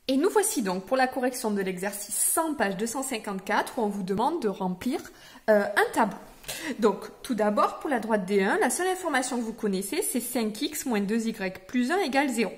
Et nous voici donc pour la correction de l'exercice 100, page 254, où on vous demande de remplir un tableau. Donc, tout d'abord, pour la droite D1, la seule information que vous connaissez, c'est 5x moins 2y plus 1 égale 0.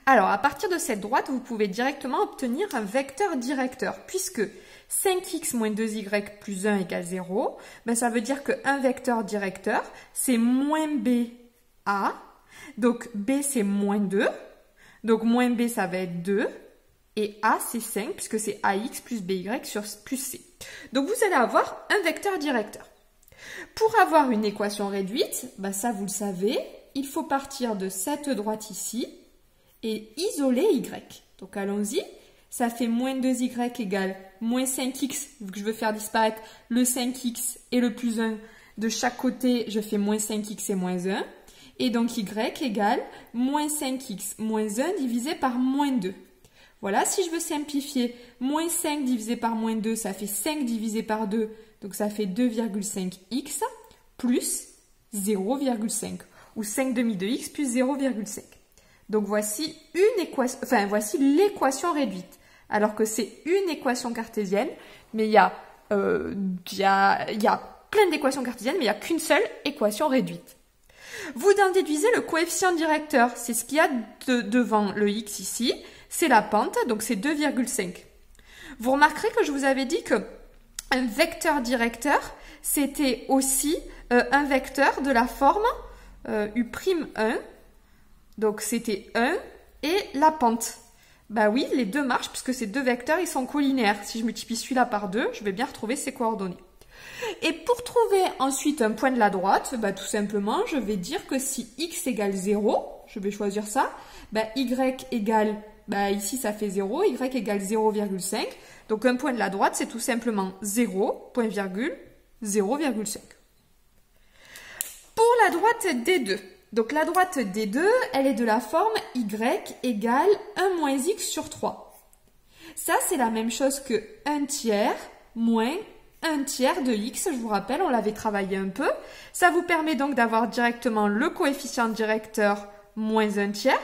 Alors, à partir de cette droite, vous pouvez directement obtenir un vecteur directeur, puisque 5x moins 2y plus 1 égale 0, ben ça veut dire qu'un vecteur directeur, c'est moins b a, donc b c'est moins 2, donc moins b ça va être 2, et a c'est 5, puisque c'est ax plus by sur plus c. Donc vous allez avoir un vecteur directeur. Pour avoir une équation réduite, ben ça vous le savez, il faut partir de cette droite ici et isoler y. Donc allons-y, ça fait moins 2y égale moins 5x, vu que je veux faire disparaître le 5x et le plus 1 de chaque côté, je fais moins 5x et moins 1. Et donc y égale moins 5x moins 1 divisé par moins 2. Voilà, si je veux simplifier, moins 5 divisé par moins 2, ça fait 5 divisé par 2, donc ça fait 2,5x plus 0,5, ou 5 demi de x plus 0,5. Donc voici une équation, enfin voici l'équation réduite, alors que c'est une équation cartésienne, mais il y a plein d'équations cartésiennes, mais il n'y a qu'une seule équation réduite. Vous en déduisez le coefficient directeur, c'est ce qu'il y a devant le x ici, c'est la pente, donc c'est 2,5. Vous remarquerez que je vous avais dit que un vecteur directeur, c'était aussi un vecteur de la forme U'1, donc c'était 1 et la pente. Bah oui, les deux marchent puisque ces deux vecteurs, ils sont collinaires. Si je multiplie celui-là par 2, je vais bien retrouver ses coordonnées. Et pour trouver ensuite un point de la droite, bah, tout simplement, je vais dire que si x égale 0, je vais choisir ça, bah, y égale, bah, ici ça fait 0, y égale 0,5. Donc un point de la droite, c'est tout simplement 0, point virgule, 0,5. Pour la droite D2, donc la droite D2, elle est de la forme y égale 1 moins x sur 3. Ça, c'est la même chose que 1 tiers moins 1 tiers de x, je vous rappelle, on l'avait travaillé un peu. Ça vous permet donc d'avoir directement le coefficient directeur moins 1 tiers.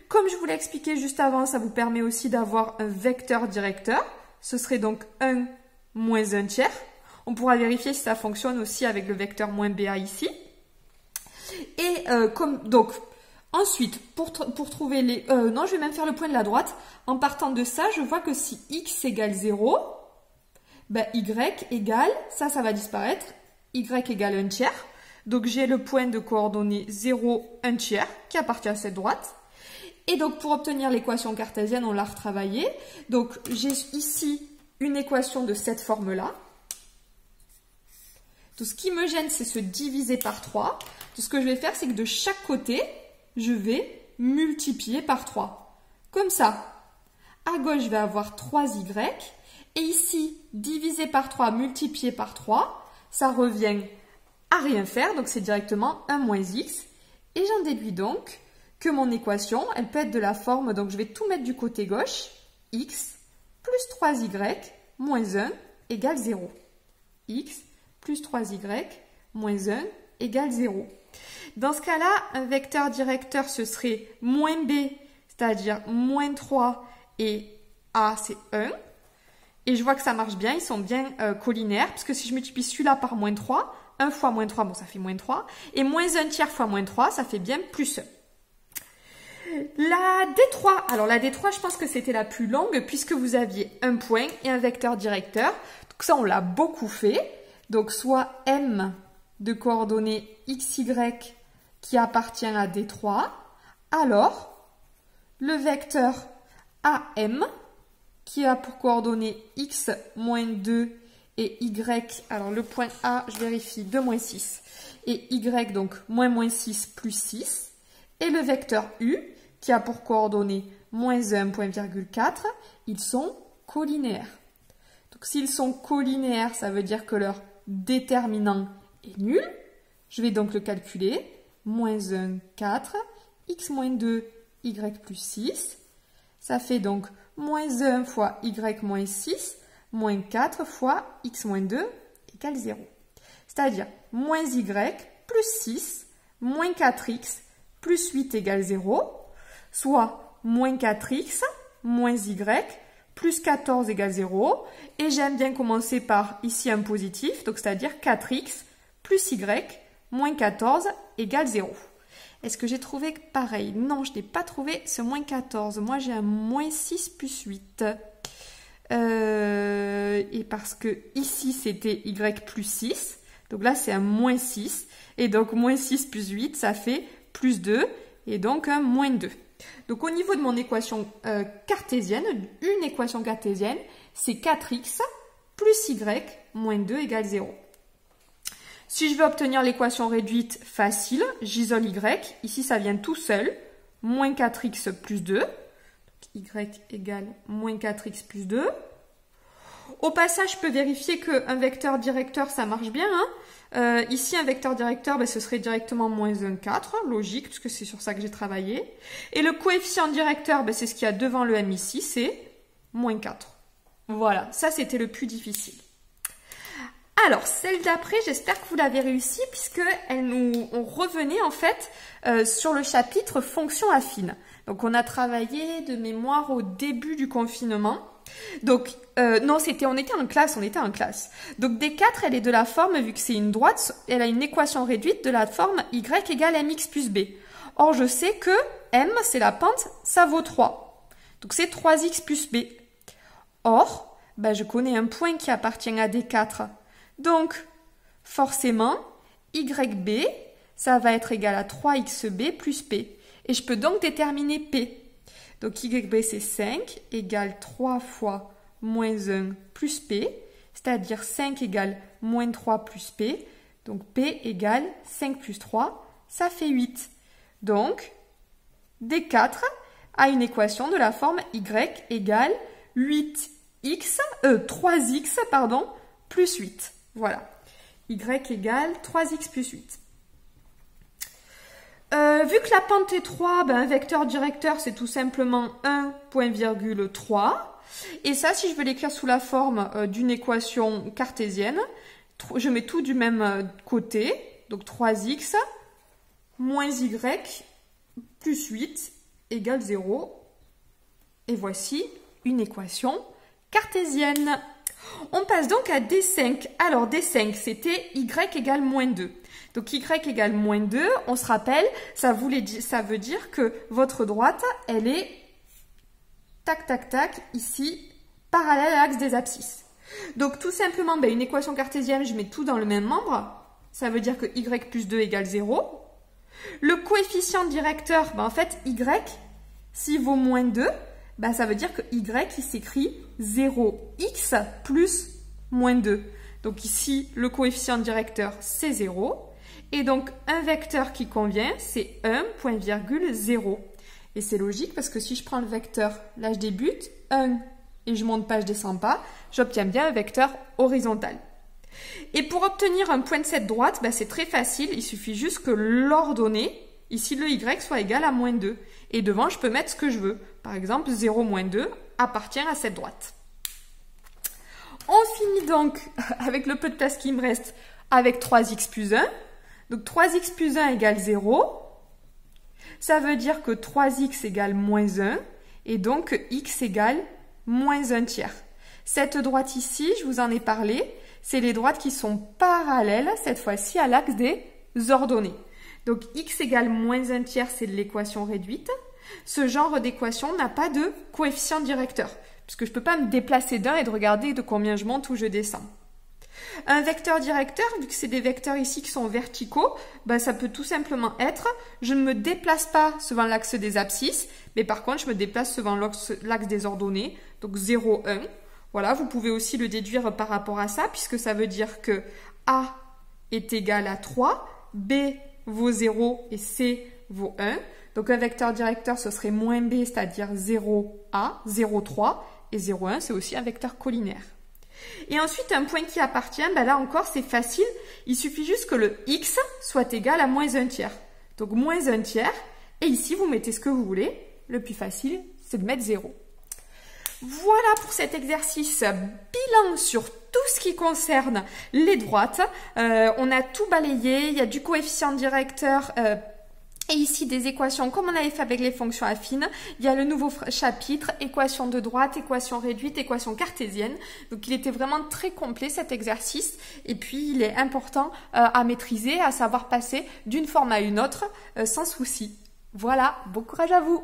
Comme je vous l'ai expliqué juste avant, ça vous permet aussi d'avoir un vecteur directeur. Ce serait donc 1 moins 1 tiers. On pourra vérifier si ça fonctionne aussi avec le vecteur moins BA ici. Et donc, ensuite, pour trouver les... non, je vais même faire le point de la droite. En partant de ça, je vois que si x égale 0... Ben, y égale, ça va disparaître, y égale 1 tiers. Donc j'ai le point de coordonnées 0, 1 tiers qui appartient à cette droite. Et donc pour obtenir l'équation cartésienne, on l'a retravaillée. Donc j'ai ici une équation de cette forme-là. Tout ce qui me gêne, c'est se diviser par 3. Tout ce que je vais faire, c'est que de chaque côté, je vais multiplier par 3. Comme ça, à gauche, je vais avoir 3y. Et ici, divisé par 3, multiplié par 3, ça revient à rien faire, donc c'est directement 1 moins x. Et j'en déduis donc que mon équation, elle peut être de la forme, donc je vais tout mettre du côté gauche, x plus 3y moins 1 égale 0. X plus 3y moins 1 égale 0. Dans ce cas-là, un vecteur directeur, ce serait moins b, c'est-à-dire moins 3, et a, c'est 1. Et je vois que ça marche bien, ils sont bien collinaires, puisque si je multiplie celui-là par moins 3, 1 fois moins 3, bon ça fait moins 3, et moins 1 tiers fois moins 3, ça fait bien plus 1. La D3, alors la D3, je pense que c'était la plus longue, puisque vous aviez un point et un vecteur directeur. Donc ça, on l'a beaucoup fait. Donc soit M de coordonnées XY qui appartient à D3, alors le vecteur AM, qui a pour coordonnées x moins 2 et y, alors le point A, je vérifie, 2 moins 6, et y, donc moins 6 plus 6, et le vecteur U, qui a pour coordonnées moins 1, point virgule 4, ils sont collinaires. Donc s'ils sont collinaires, ça veut dire que leur déterminant est nul. Je vais donc le calculer, moins 1, 4, x moins 2, y plus 6, ça fait donc moins 1 fois y moins 6, moins 4 fois x moins 2 égale 0. C'est-à-dire moins y plus 6, moins 4x plus 8 égale 0, soit moins 4x moins y plus 14 égale 0. Et j'aime bien commencer par ici un positif, donc c'est-à-dire 4x plus y moins 14 égale 0. Est-ce que j'ai trouvé pareil? Non, je n'ai pas trouvé ce moins 14. Moi, j'ai un moins 6 plus 8. Et parce que ici, c'était y plus 6. Donc là, c'est un moins 6. Et donc, moins 6 plus 8, ça fait plus 2. Et donc, un moins 2. Donc, au niveau de mon équation cartésienne, une équation cartésienne, c'est 4x plus y moins 2 égale 0. Si je veux obtenir l'équation réduite facile, j'isole y. Ici, ça vient tout seul. Moins 4x plus 2. y égale moins 4x plus 2. Au passage, je peux vérifier qu'un vecteur directeur, ça marche bien. Ici, un vecteur directeur, ce serait directement moins 1, 4. Logique, puisque c'est sur ça que j'ai travaillé. Et le coefficient directeur, c'est ce qu'il y a devant le m ici, c'est moins 4. Voilà, ça c'était le plus difficile. Alors, celle d'après, j'espère que vous l'avez réussi, on revenait en fait sur le chapitre fonctions affines. Donc, on a travaillé de mémoire au début du confinement. Donc, non, on était en classe. Donc, D4, elle est de la forme, vu que c'est une droite, elle a une équation réduite de la forme y égale mx plus b. Or, je sais que m, c'est la pente, ça vaut 3. Donc, c'est 3x plus b. Or, je connais un point qui appartient à D4. Donc, forcément, YB, ça va être égal à 3XB plus P. Et je peux donc déterminer P. Donc, YB, c'est 5 égale 3 fois moins 1 plus P, c'est-à-dire 5 égale moins 3 plus P. Donc, P égale 5 plus 3, ça fait 8. Donc, D4 a une équation de la forme Y égale 3x plus 8. Voilà. Y égale 3x plus 8. Vu que la pente est 3, un vecteur directeur, c'est tout simplement 1,3. Et ça, si je veux l'écrire sous la forme d'une équation cartésienne, je mets tout du même côté. Donc 3x moins y plus 8 égale 0. Et voici une équation cartésienne. On passe donc à D5. Alors, D5, c'était y égale moins 2. Donc, y égale moins 2, on se rappelle, ça veut dire que votre droite, elle est tac, tac, tac, ici, parallèle à l'axe des abscisses. Donc, tout simplement, une équation cartésienne, je mets tout dans le même membre. Ça veut dire que y plus 2 égale 0. Le coefficient directeur, en fait, y, s'il vaut moins 2, ça veut dire que y, il s'écrit 0x plus moins 2. Donc ici, le coefficient directeur, c'est 0. Et donc, un vecteur qui convient, c'est 1,0. Et c'est logique parce que si je prends le vecteur, là je débute, 1, et je monte pas, je descends pas, j'obtiens bien un vecteur horizontal. Et pour obtenir un point de cette droite, c'est très facile, il suffit juste que l'ordonnée, ici le y, soit égal à moins 2. Et devant, je peux mettre ce que je veux. Par exemple, 0 moins 2 appartient à cette droite. On finit donc, avec le peu de place qui me reste, avec 3x plus 1. Donc 3x plus 1 égale 0. Ça veut dire que 3x égale moins 1. Et donc x égale moins 1 tiers. Cette droite ici, je vous en ai parlé, c'est les droites qui sont parallèles, cette fois-ci, à l'axe des ordonnées. Donc x égale moins 1 tiers, c'est de l'équation réduite. Ce genre d'équation n'a pas de coefficient directeur, puisque je ne peux pas me déplacer d'un et de regarder de combien je monte ou je descends. Un vecteur directeur, vu que c'est des vecteurs ici qui sont verticaux, ça peut tout simplement être, je ne me déplace pas suivant l'axe des abscisses, mais par contre, je me déplace suivant l'axe des ordonnées, donc 0, 1. Voilà, vous pouvez aussi le déduire par rapport à ça, puisque ça veut dire que A est égal à 3, B vaut 0 et C vaut 1. Donc un vecteur directeur, ce serait moins B, c'est-à-dire 0A, 0,3, et 0,1, c'est aussi un vecteur collinaire. Et ensuite, un point qui appartient, là encore, c'est facile. Il suffit juste que le x soit égal à moins 1 tiers. Donc, moins 1 tiers. Et ici, vous mettez ce que vous voulez. Le plus facile, c'est de mettre 0. Voilà pour cet exercice bilan sur tout ce qui concerne les droites. On a tout balayé. Il y a du coefficient directeur Et ici, des équations comme on avait fait avec les fonctions affines. Il y a le nouveau chapitre, équation de droite, équation réduite, équation cartésienne. Donc, il était vraiment très complet cet exercice. Et puis, il est important à maîtriser, à savoir passer d'une forme à une autre sans souci. Voilà, bon courage à vous!